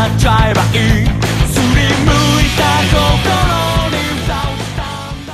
なっちゃえばいいすりむいた心に蓋をしたんだ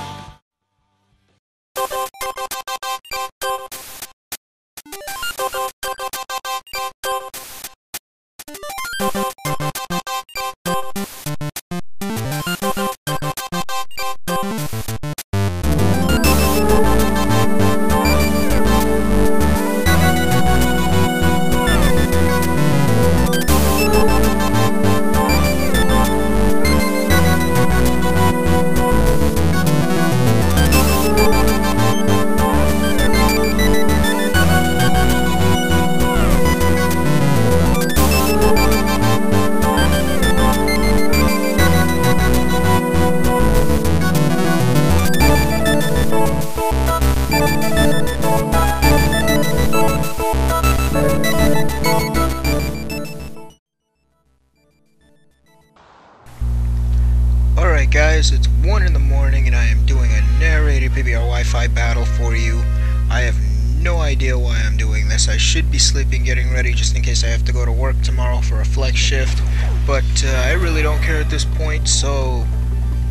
Alright guys, it's 1 in the morning and I am doing a narrated PBR Wi-Fi battle for you. I have no idea why I'm doing this. I should be sleeping, getting ready just in case I have to go to work tomorrow for a flex shift. But I really don't care at this point, so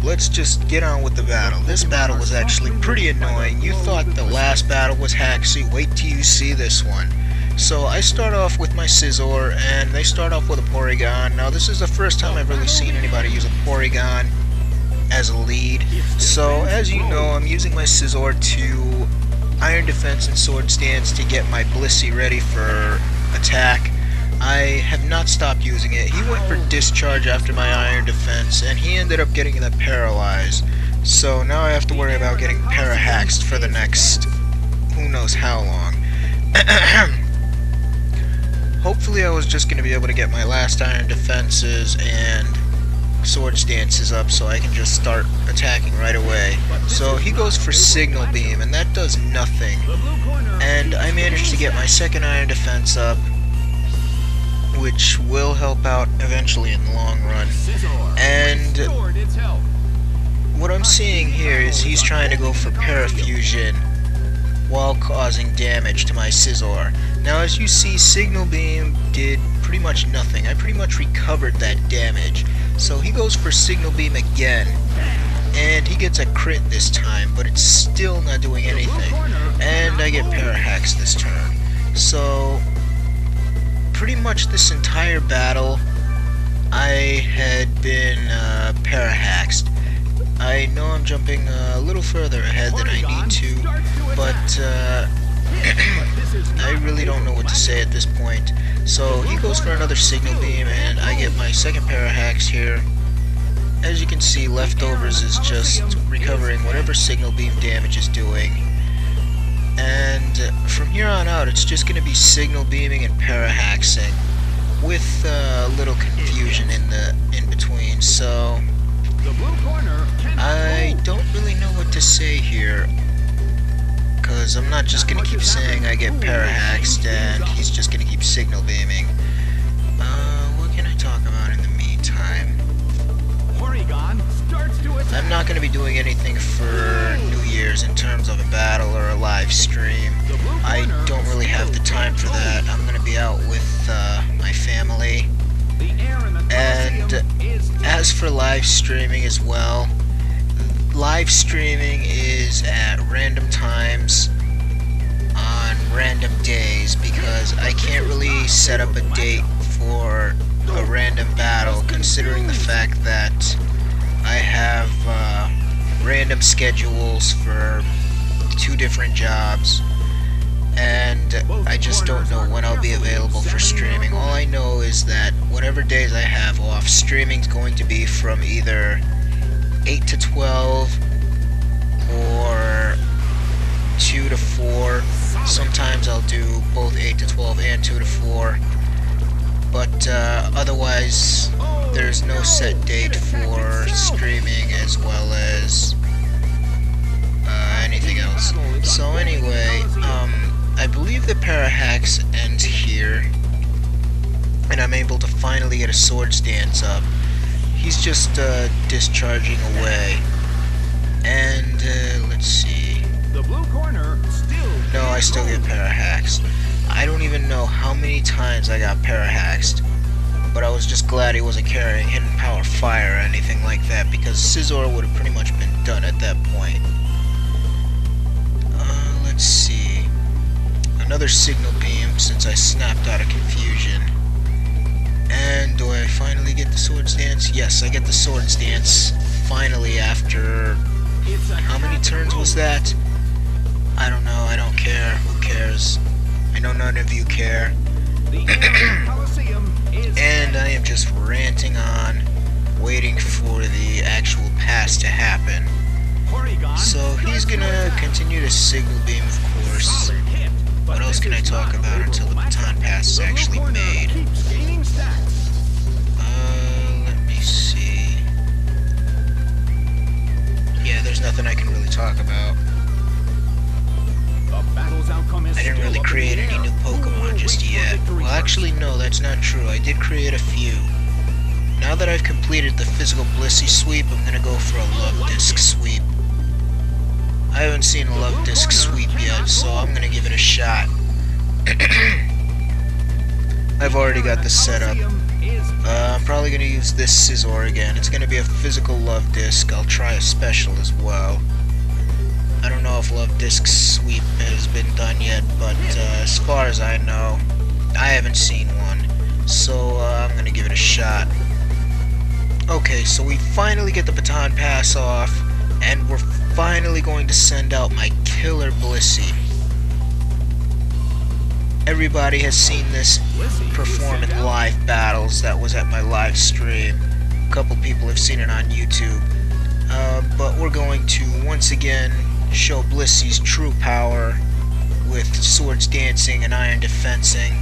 let's just get on with the battle. This battle was actually pretty annoying. You thought the last battle was hacksy, wait till you see this one. So I start off with my Scizor, and they start off with a Porygon. Now this is the first time I've really seen anybody use a Porygon as a lead. So as you know, I'm using my Scizor to Iron Defense and Sword Stance to get my Blissey ready for attack. I have not stopped using it. He went for Discharge after my Iron Defense, and he ended up getting the Paralyze. So now I have to worry about getting Parahaxed for the next who knows how long. Hopefully I was just going to be able to get my last Iron Defenses and Sword Stances up so I can just start attacking right away. So he goes for Signal Beam, and that does nothing. And I managed to get my second Iron Defense up, which will help out eventually in the long run. And what I'm seeing here is he's trying to go for Parafusion while causing damage to my Scizor. Now as you see, Signal Beam did pretty much nothing. I pretty much recovered that damage. So he goes for Signal Beam again, and he gets a crit this time, but it's still not doing anything. And I get Parahaxed this turn. So pretty much this entire battle I had been Parahaxed. I know I'm jumping a little further ahead than I need to, but I really don't know what to say at this point. So he goes for another Signal Beam, and I get my second Parahax here. As you can see, Leftovers is just recovering whatever Signal Beam damage is doing. And from here on out, it's just going to be Signal Beaming and Parahaxing, with a little confusion in between. So I don't really know what to say here, because I'm not just going to keep saying I get Parahaxed and he's just going to keep Signal Beaming. What can I talk about in the meantime? I'm not going to be doing anything for New Year's in terms of a battle or a live stream. I don't really have the time for that. I'm going to be out with my family. And as for live streaming as well, live streaming is at random times on random days, because I can't really set up a date for a random battle, considering the fact that I have random schedules for 2 different jobs, and I just don't know when I'll be available for streaming. All I know is that whatever days I have off, streaming's going to be from either 8 to 12 or 2 to 4. Sometimes I'll do both 8 to 12 and 2 to 4. But otherwise, there's no set date for streaming as well as anything else. So anyway, I believe the Parahax ends here, and I'm able to finally get a Sword Stance up. He's just discharging away. And let's see. The blue corner still. No, I still get Parahaxed. I don't even know how many times I got Parahaxed. But I was just glad he wasn't carrying hidden power fire or anything like that, because Scizor would have pretty much been done at that point. Let's see. Another signal beam since I snapped out of confusion. And do I finally get the Swords Dance? Yes, I get the Swords Dance finally after... How many turns was that? I don't know, I don't care. Who cares? I know none of you care. And I am just ranting on, waiting for the actual pass to happen. So he's gonna continue to signal beam, of course. What else can I talk about until the baton pass is actually made? Let me see. Yeah, there's nothing I can really talk about. I didn't really create any new Pokemon just yet. Well, actually, no, that's not true. I did create a few. Now that I've completed the physical Blissey sweep, I'm gonna go for a Love Disc sweep. I haven't seen a Love Disc sweep yet, so I'm gonna give it a shot. I've already got the setup. I'm probably gonna use this Scizor again. It's gonna be a physical Love Disc. I'll try a special as well. I don't know if Love Disc sweep has been done yet, but as far as I know, I haven't seen one. So I'm gonna give it a shot. Okay, so we finally get the baton pass off, and we're finally going to send out my killer Blissey. Everybody has seen this perform in live battles that was at my live stream. A couple people have seen it on YouTube. But we're going to once again show Blissey's true power with Swords Dancing and Iron Defensing.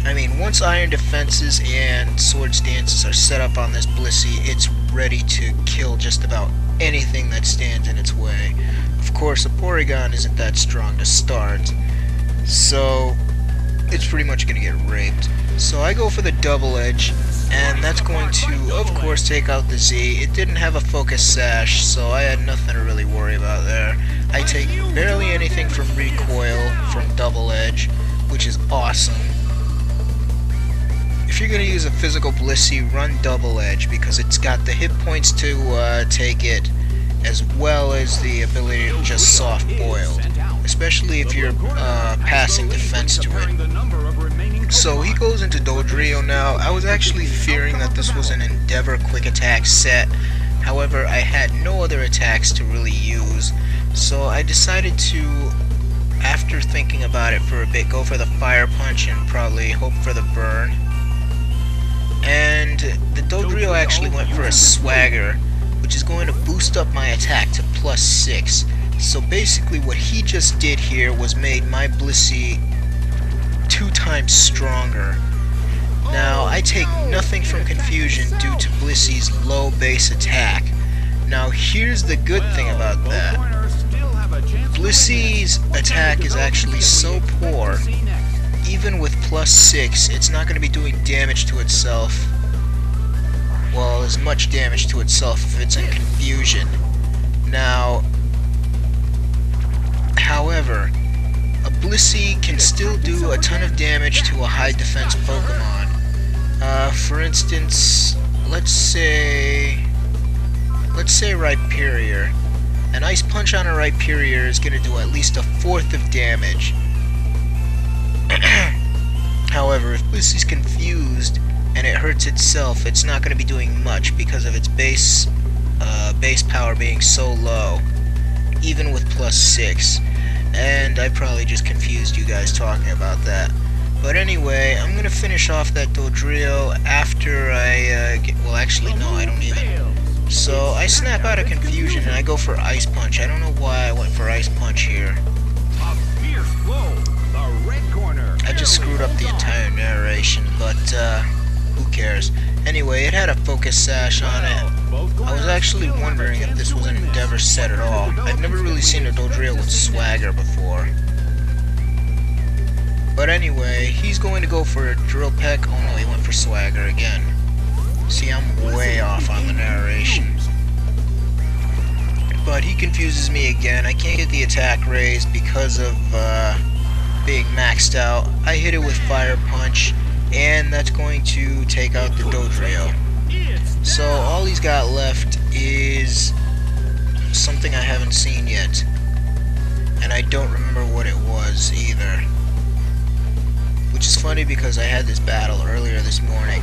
I mean, once Iron Defenses and Swords Dances are set up on this Blissey, it's ready to kill just about anything that stands in its way. Of course, a Porygon isn't that strong to start, so it's pretty much going to get raped. So I go for the Double Edge, and that's going to, of course, take out the Z. It didn't have a Focus Sash, so I had nothing to really worry about there. I take barely anything from Recoil from Double Edge, which is awesome. If you're going to use a physical Blissey, run Double Edge, because it's got the hit points to take it, as well as the ability to just soft boil, especially if you're passing defense to it. So he goes into Dodrio now. I was actually fearing that this was an Endeavor Quick Attack set. However, I had no other attacks to really use, so I decided to, after thinking about it for a bit, go for the Fire Punch and probably hope for the burn. And the Dodrio actually went for a Swagger, which is going to boost up my attack to +6. So basically what he just did here was made my Blissey 2 times stronger. Now, I take nothing from Confusion due to Blissey's low base attack. Now, here's the good thing about that. Blissey's attack is actually so poor, even with +6, it's not going to be doing damage to itself. Well, as much damage to itself if it's in Confusion. Now, however, a Blissey can still do a ton of damage to a high defense Pokemon. For instance, let's say Rhyperior. An Ice Punch on a Rhyperior is going to do at least 1/4 of damage. However, if Blissey's confused and it hurts itself, it's not going to be doing much because of its base power being so low, even with +6. And I probably just confused you guys talking about that. But anyway, I'm going to finish off that Dodrio after I well, actually, no, I don't even. So I snap out of Confusion and I go for Ice Punch. I don't know why I went for Ice Punch here. I just screwed up the entire narration, but who cares? Anyway, it had a Focus Sash on it. I was actually wondering if this was an Endeavor set at all. I've never really seen a Dodrio with Swagger before. But anyway, he's going to go for a Drill Peck. Oh no, he went for Swagger again. See, I'm way off on the narration. But he confuses me again. I can't get the attack raised because of being maxed out. I hit it with Fire Punch, and that's going to take out the Dodrio. So all he's got left is something I haven't seen yet, and I don't remember what it was either. Which is funny because I had this battle earlier this morning.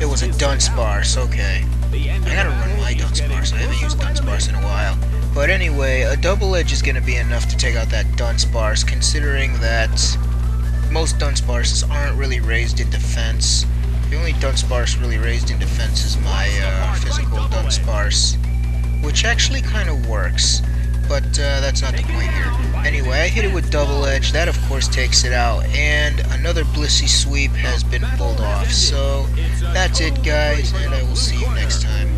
It was a Dunsparce, okay. I gotta run my Dunsparce, I haven't used Dunsparce in a while. But anyway, a double edge is gonna be enough to take out that Dunsparce, considering that most Dunsparces aren't really raised in defense. The only Dunsparce really raised in defense is my physical Dunsparce, which actually kind of works, but that's not the point here. Anyway, I hit it with double edge, that of course takes it out, and another Blissey sweep has been pulled off. So that's it guys, and I will see you next time.